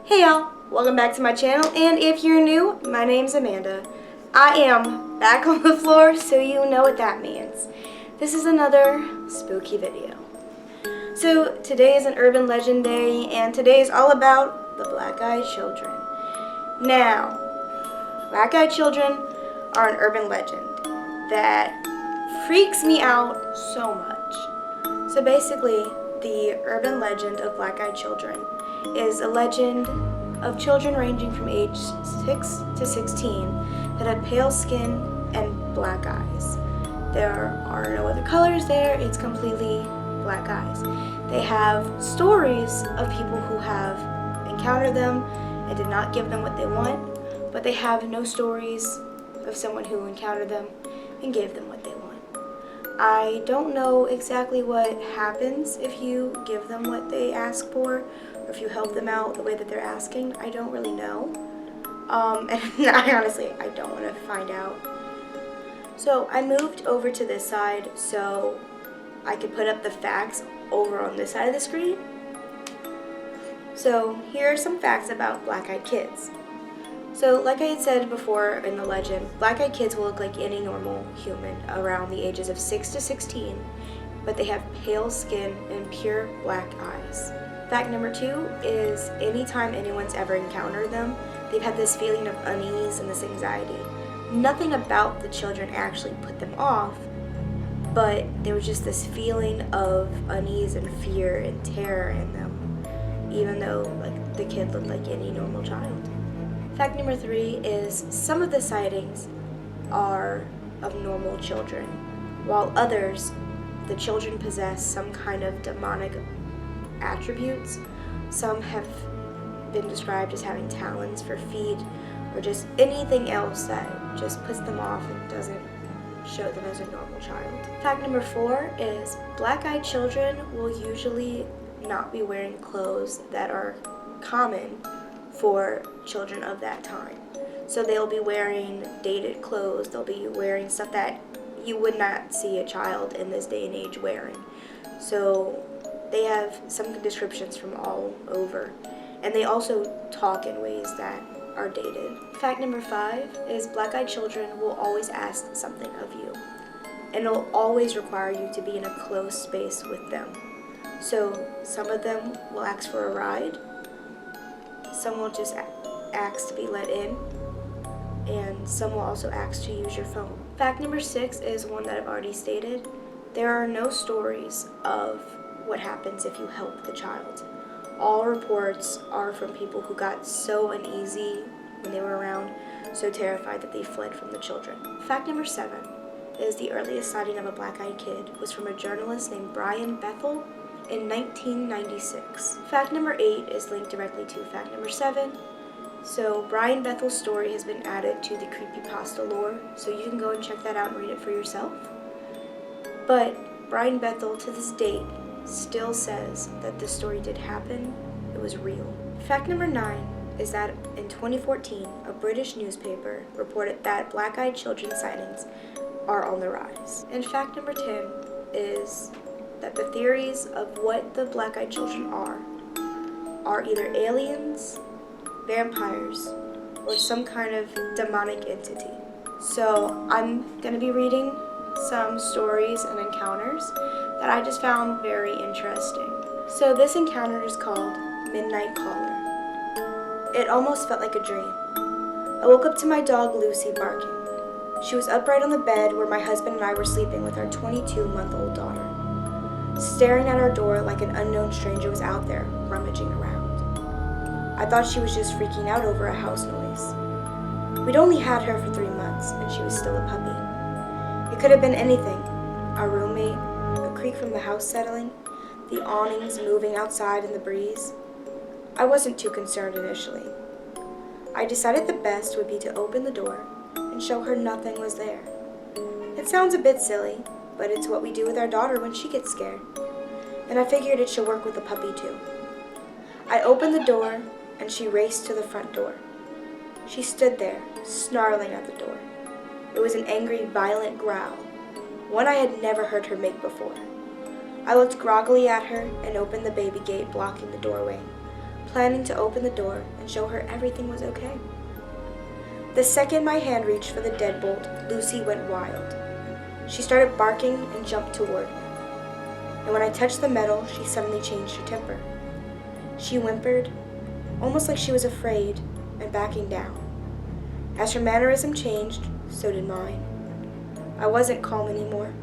Hey y'all, welcome back to my channel, and if you're new, my name's Amanda. I am back on the floor, so you know what that means. This is another spooky video. So today is an urban legend day, and today is all about the black-eyed children. Now, black-eyed children are an urban legend that freaks me out so much. So basically, the urban legend of black-eyed children is a legend of children ranging from age 6 to 16 that have pale skin and black eyes. There are no other colors there, it's completely black eyes. They have stories of people who have encountered them and did not give them what they want, but they have no stories of someone who encountered them and gave them what they want. I don't know exactly what happens if you give them what they ask for, or if you help them out the way that they're asking. I don't really know. And I honestly don't want to find out. So I moved over to this side so I could put up the facts over on this side of the screen. So here are some facts about black-eyed kids. So like I had said before in the legend, black-eyed kids will look like any normal human around the ages of 6 to 16, but they have pale skin and pure black eyes. Fact number 2 is anytime anyone's ever encountered them, they've had this feeling of unease and this anxiety. Nothing about the children actually put them off, but there was just this feeling of unease and fear and terror in them, even though the kid looked like any normal child. Fact number 3 is some of the sightings are of normal children, while others, the children possess some kind of demonic attributes. Some have been described as having talons for feet or just anything else that just puts them off and doesn't show them as a normal child. Fact number 4 is black-eyed children will usually not be wearing clothes that are common for children of that time. So they'll be wearing dated clothes, they'll be wearing stuff that you would not see a child in this day and age wearing. So they have some descriptions from all over, and they also talk in ways that are dated. Fact number 5 is black-eyed children will always ask something of you, and it'll always require you to be in a close space with them. So some of them will ask for a ride, some will just ask to be let in, and some will also ask to use your phone. Fact number 6 is one that I've already stated. There are no stories of what happens if you help the child. All reports are from people who got so uneasy when they were around, so terrified that they fled from the children. Fact number 7 is the earliest sighting of a black-eyed kid was from a journalist named Brian Bethel in 1996. Fact number 8 is linked directly to fact number 7. So Brian Bethel's story has been added to the creepypasta lore, so you can go and check that out and read it for yourself. But Brian Bethel, to this date, still says that this story did happen, it was real. Fact number 9 is that in 2014, a British newspaper reported that black-eyed children sightings are on the rise. And fact number 10 is that the theories of what the black-eyed children are either aliens, vampires, or some kind of demonic entity. So I'm going to be reading some stories and encounters that I just found very interesting. So this encounter is called Midnight Caller. It almost felt like a dream. I woke up to my dog Lucy barking. She was upright on the bed where my husband and I were sleeping with our 22-month-old daughter. Staring at our door like an unknown stranger was out there, rummaging around. I thought she was just freaking out over a house noise. We'd only had her for 3 months, and she was still a puppy. It could have been anything. Our roommate, a creak from the house settling, the awnings moving outside in the breeze. I wasn't too concerned initially. I decided the best would be to open the door and show her nothing was there. It sounds a bit silly, but it's what we do with our daughter when she gets scared. And I figured it should work with the puppy too. I opened the door, and she raced to the front door. She stood there, snarling at the door. It was an angry, violent growl, one I had never heard her make before. I looked groggily at her and opened the baby gate blocking the doorway. planning to open the door and show her everything was okay. The second my hand reached for the deadbolt, Lucy went wild. She started barking and jumped toward me. And when I touched the metal, she suddenly changed her temper. She whimpered, almost like she was afraid, and backing down. As her mannerism changed, so did mine. I wasn't calm anymore.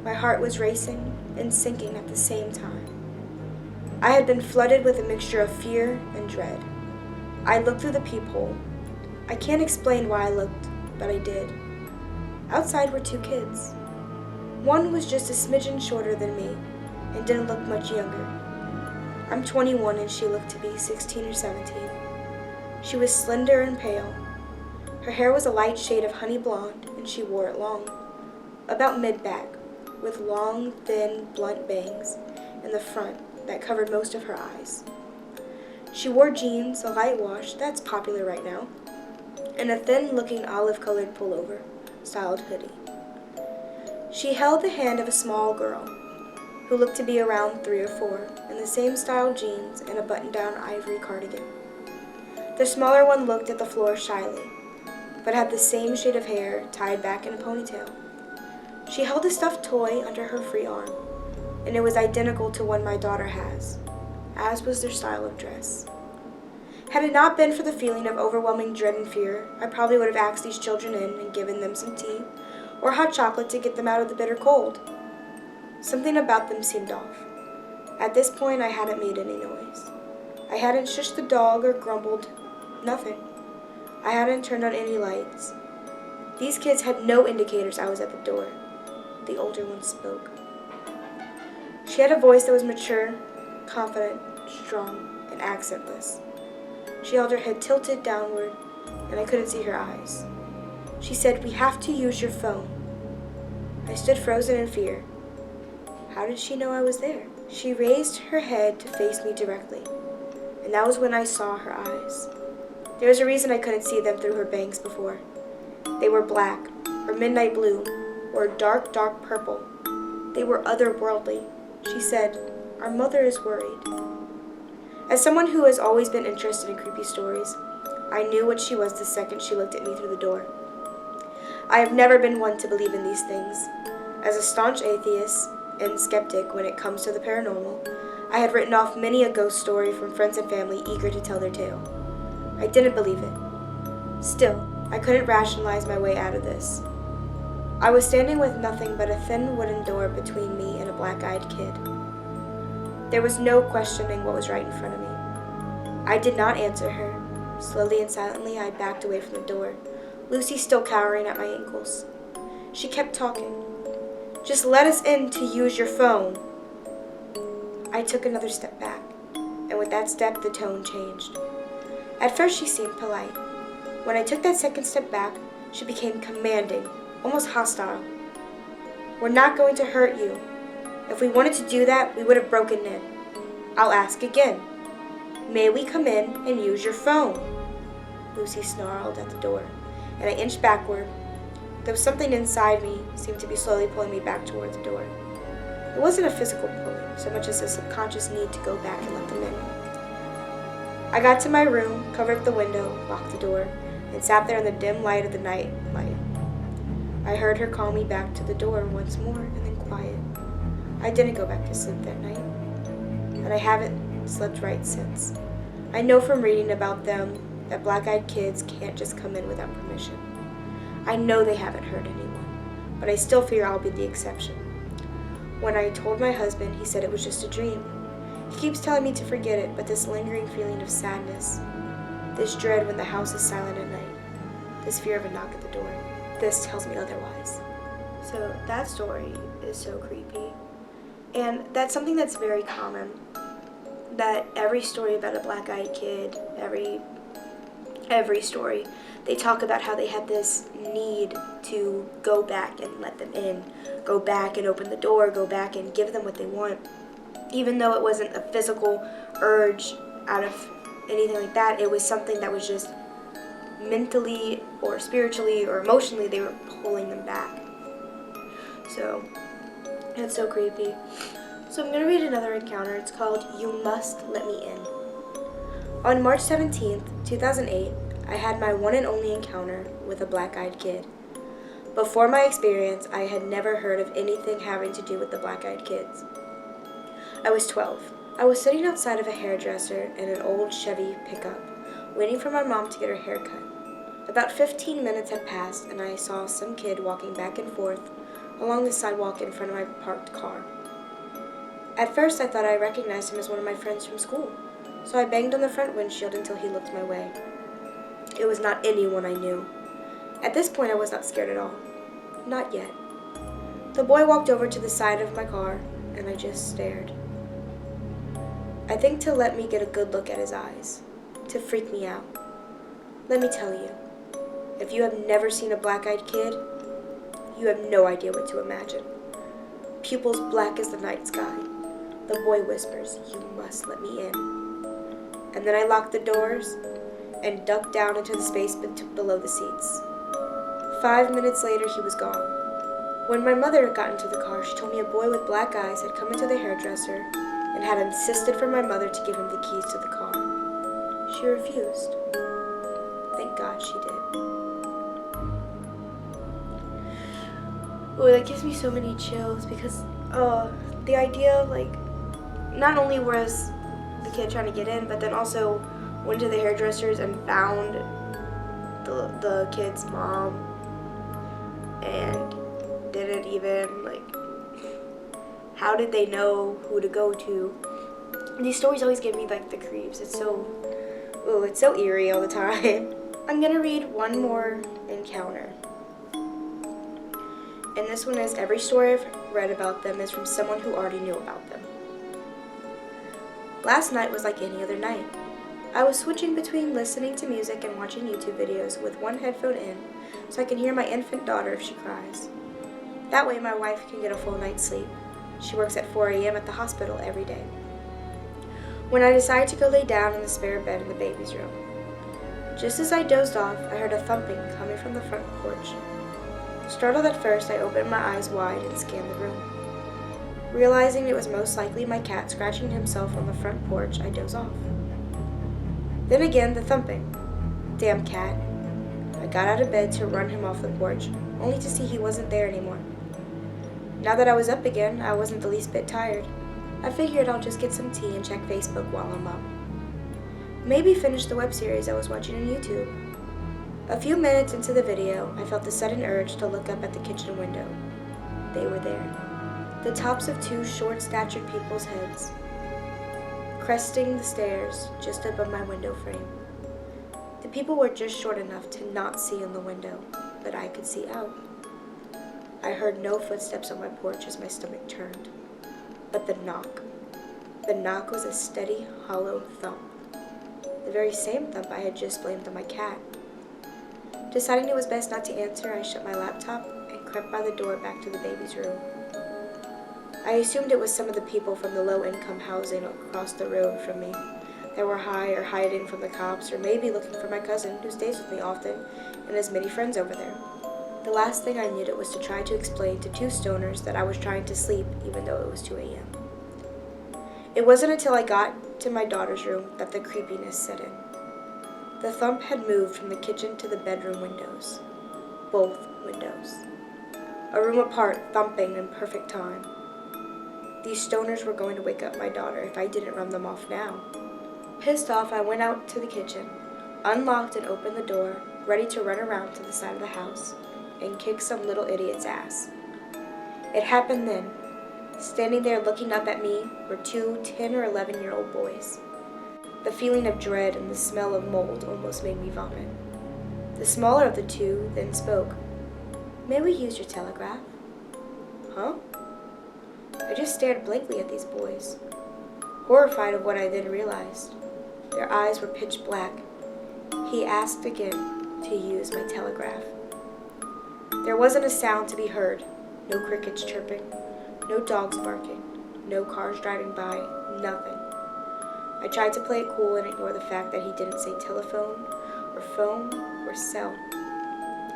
My heart was racing and sinking at the same time. I had been flooded with a mixture of fear and dread. I looked through the peephole. I can't explain why I looked, but I did. Outside were two kids. One was just a smidgen shorter than me and didn't look much younger. I'm 21 and she looked to be 16 or 17. She was slender and pale. Her hair was a light shade of honey blonde and she wore it long, about mid-back, with long, thin, blunt bangs in the front that covered most of her eyes. She wore jeans, a light wash, that's popular right now, and a thin-looking olive-colored pullover, styled hoodie. She held the hand of a small girl, who looked to be around 3 or 4, in the same style jeans and a button-down ivory cardigan. The smaller one looked at the floor shyly, but had the same shade of hair tied back in a ponytail. She held a stuffed toy under her free arm, and it was identical to one my daughter has, as was their style of dress. Had it not been for the feeling of overwhelming dread and fear, I probably would have asked these children in and given them some tea or hot chocolate to get them out of the bitter cold. Something about them seemed off. At this point, I hadn't made any noise. I hadn't shushed the dog or grumbled. Nothing. I hadn't turned on any lights. These kids had no indicators I was at the door. The older one spoke. She had a voice that was mature, confident, strong, and accentless. She held her head tilted downward, and I couldn't see her eyes. She said, "We have to use your phone." I stood frozen in fear. How did she know I was there? She raised her head to face me directly, and that was when I saw her eyes. There was a reason I couldn't see them through her bangs before. They were black, or midnight blue, or dark, dark purple. They were otherworldly. She said, "Our mother is worried." As someone who has always been interested in creepy stories, I knew what she was the second she looked at me through the door. I have never been one to believe in these things. As a staunch atheist and skeptic when it comes to the paranormal, I had written off many a ghost story from friends and family eager to tell their tale. I didn't believe it. Still, I couldn't rationalize my way out of this. I was standing with nothing but a thin wooden door between me and a black-eyed kid. There was no questioning what was right in front of me. I did not answer her. Slowly and silently, I backed away from the door, Lucy still cowering at my ankles. She kept talking. "Just let us in to use your phone." I took another step back, and with that step, the tone changed. At first, she seemed polite. When I took that second step back, she became commanding, almost hostile. "We're not going to hurt you. If we wanted to do that, we would have broken in. I'll ask again. May we come in and use your phone?" Lucy snarled at the door, and I inched backward. There was something inside me seemed to be slowly pulling me back toward the door. It wasn't a physical pulling, so much as a subconscious need to go back and let them in. I got to my room, covered the window, locked the door, and sat there in the dim light of the night light. I heard her call me back to the door once more, and then quiet. I didn't go back to sleep that night, and I haven't slept right since. I know from reading about them that black-eyed kids can't just come in without permission. I know they haven't hurt anyone, but I still fear I'll be the exception. When I told my husband, he said it was just a dream. He keeps telling me to forget it, but this lingering feeling of sadness, this dread when the house is silent at night, this fear of a knock at the door, this tells me otherwise. So that story is so creepy. And that's something that's very common, that every story about a black-eyed kid, every story, they talk about how they had this need to go back and let them in, go back and open the door, go back and give them what they want. Even though it wasn't a physical urge out of anything like that, it was something that was just mentally or spiritually or emotionally, they were pulling them back. So, that's so creepy. So I'm going to read another encounter. It's called "You Must Let Me In." On March 17th, 2008, I had my one and only encounter with a black-eyed kid. Before my experience, I had never heard of anything having to do with the black-eyed kids. I was 12. I was sitting outside of a hairdresser in an old Chevy pickup, waiting for my mom to get her hair cut. About 15 minutes had passed, and I saw some kid walking back and forth along the sidewalk in front of my parked car. At first, I thought I recognized him as one of my friends from school, so I banged on the front windshield until he looked my way. It was not anyone I knew. At this point, I was not scared at all. Not yet. The boy walked over to the side of my car, and I just stared. I think to let me get a good look at his eyes, to freak me out. Let me tell you, if you have never seen a black-eyed kid, you have no idea what to imagine. Pupils black as the night sky. The boy whispers, "You must let me in." And then I locked the doors and ducked down into the space below the seats. 5 minutes later, he was gone. When my mother got into the car, she told me a boy with black eyes had come into the hairdresser and had insisted for my mother to give him the keys to the car. She refused. Thank God she did. Oh, that gives me so many chills because the idea of not only was the kid trying to get in, but then also went to the hairdressers and found the kid's mom and didn't even how did they know who to go to? These stories always give me the creeps. It's so eerie all the time. I'm gonna read one more encounter. And this one is every story I've read about them is from someone who already knew about them. Last night was like any other night. I was switching between listening to music and watching YouTube videos with one headphone in so I can hear my infant daughter if she cries. That way my wife can get a full night's sleep. She works at 4 a.m. at the hospital every day. When I decided to go lay down in the spare bed in the baby's room, just as I dozed off, I heard a thumping coming from the front porch. Startled at first, I opened my eyes wide and scanned the room. Realizing it was most likely my cat scratching himself on the front porch, I dozed off. Then again, the thumping. Damn cat. I got out of bed to run him off the porch, only to see he wasn't there anymore. Now that I was up again, I wasn't the least bit tired. I figured I'll just get some tea and check Facebook while I'm up. Maybe finish the web series I was watching on YouTube. A few minutes into the video, I felt the sudden urge to look up at the kitchen window. They were there. The tops of two short-statured people's heads, cresting the stairs just above my window frame. The people were just short enough to not see in the window, but I could see out. I heard no footsteps on my porch as my stomach turned, but the knock. The knock was a steady, hollow thump. The very same thump I had just blamed on my cat. Deciding it was best not to answer, I shut my laptop and crept by the door back to the baby's room. I assumed it was some of the people from the low-income housing across the road from me that were high or hiding from the cops, or maybe looking for my cousin who stays with me often and has many friends over there. The last thing I needed was to try to explain to two stoners that I was trying to sleep even though it was 2 a.m. It wasn't until I got to my daughter's room that the creepiness set in. The thump had moved from the kitchen to the bedroom windows. Both windows. A room apart, thumping in perfect time. These stoners were going to wake up my daughter if I didn't run them off now. Pissed off, I went out to the kitchen, unlocked and opened the door, ready to run around to the side of the house and kick some little idiot's ass. It happened then. Standing there looking up at me were two 10 or 11-year-old boys. The feeling of dread and the smell of mold almost made me vomit. The smaller of the two then spoke. "May we use your telegraph?" Huh? I just stared blankly at these boys, horrified of what I then realized. Their eyes were pitch black. He asked again to use my telegraph. There wasn't a sound to be heard. No crickets chirping, no dogs barking, no cars driving by, nothing. I tried to play it cool and ignore the fact that he didn't say telephone or phone or cell,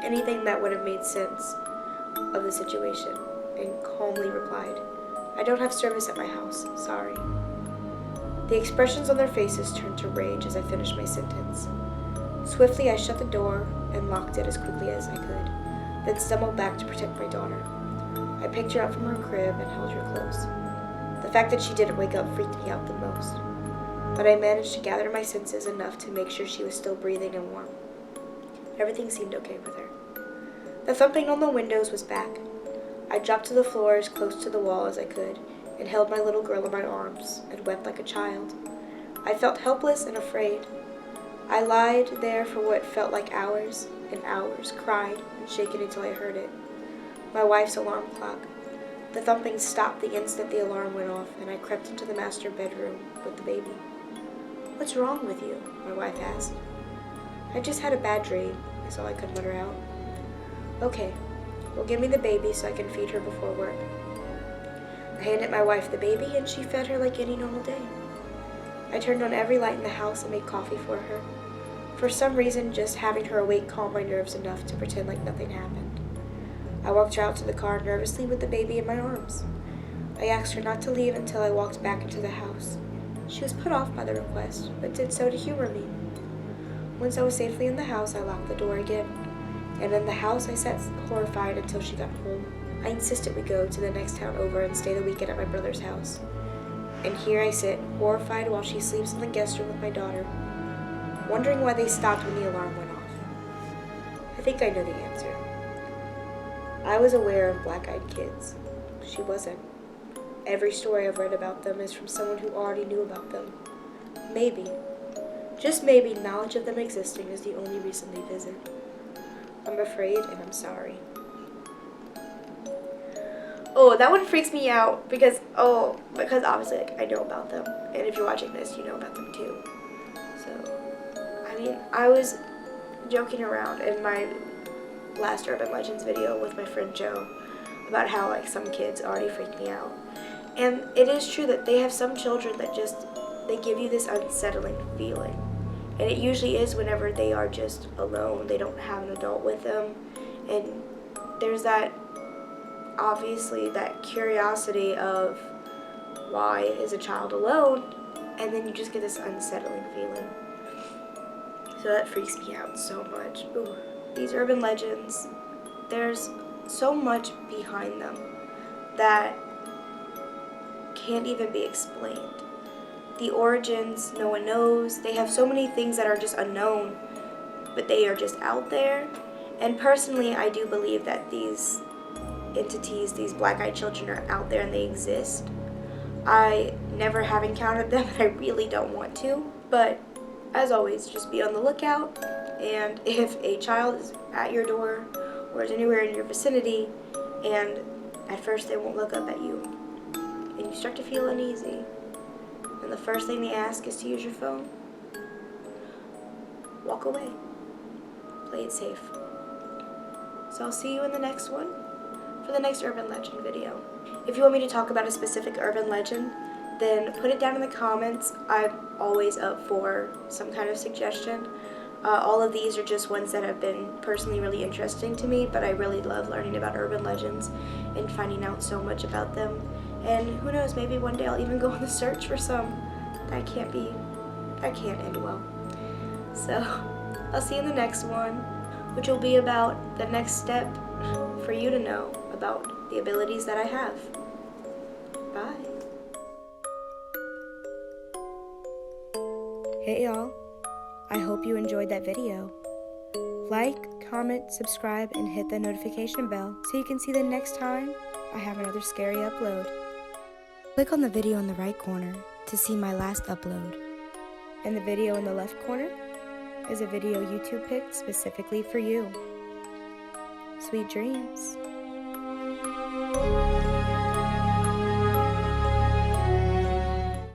anything that would have made sense of the situation, and calmly replied, "I don't have service at my house, sorry." The expressions on their faces turned to rage as I finished my sentence. Swiftly, I shut the door and locked it as quickly as I could, then stumbled back to protect my daughter. I picked her up from her crib and held her close. The fact that she didn't wake up freaked me out the most, but I managed to gather my senses enough to make sure she was still breathing and warm. Everything seemed okay with her. The thumping on the windows was back. I dropped to the floor as close to the wall as I could and held my little girl in my arms and wept like a child. I felt helpless and afraid. I lied there for what felt like hours and hours, cried and shaken until I heard it. My wife's alarm clock. The thumping stopped the instant the alarm went off, and I crept into the master bedroom with the baby. "What's wrong with you?" my wife asked. "I just had a bad dream," is all I could mutter out. "Okay, well, give me the baby so I can feed her before work." I handed my wife the baby, and she fed her like any normal day. I turned on every light in the house and made coffee for her. For some reason, just having her awake calmed my nerves enough to pretend like nothing happened. I walked her out to the car nervously with the baby in my arms. I asked her not to leave until I walked back into the house. She was put off by the request, but did so to humor me. Once I was safely in the house, I locked the door again. And in the house, I sat horrified until she got home. I insisted we go to the next town over and stay the weekend at my brother's house. And here I sit, horrified while she sleeps in the guest room with my daughter, wondering why they stopped when the alarm went off. I think I know the answer. I was aware of black-eyed kids. She wasn't. Every story I've read about them is from someone who already knew about them. Maybe, just maybe, knowledge of them existing is the only reason they visit. I'm afraid and I'm sorry. Oh, that one freaks me out because obviously I know about them. And if you're watching this, you know about them too. So, I mean, I was joking around in my last Urban Legends video with my friend Joe about how like some kids already freak me out. And it is true that they have some children that they give you this unsettling feeling. And it usually is whenever they are just alone. They don't have an adult with them. And there's that, obviously, that curiosity of why is a child alone? And then you just get this unsettling feeling. So that freaks me out so much. Ooh. These urban legends, there's so much behind them that can't even be explained. The origins, no one knows. They have so many things that are just unknown, but they are just out there. And personally, I do believe that these entities, these black-eyed children, are out there and they exist. I never have encountered them, and I really don't want to, but as always, just be on the lookout. And if a child is at your door or is anywhere in your vicinity, and at first they won't look up at you, and you start to feel uneasy, and the first thing they ask is to use your phone, walk away. Play it safe. So I'll see you in the next one for the next urban legend video. If you want me to talk about a specific urban legend, then put it down in the comments. I'm always up for some kind of suggestion. All of these are just ones that have been personally really interesting to me, but I really love learning about urban legends and finding out so much about them. And who knows, maybe one day I'll even go on the search for some. That can't end well. So, I'll see you in the next one, which will be about the next step for you to know about the abilities that I have. Bye. Hey y'all, I hope you enjoyed that video. Like, comment, subscribe, and hit the notification bell so you can see the next time I have another scary upload. Click on the video in the right corner to see my last upload. And the video in the left corner is a video YouTube picked specifically for you. Sweet dreams.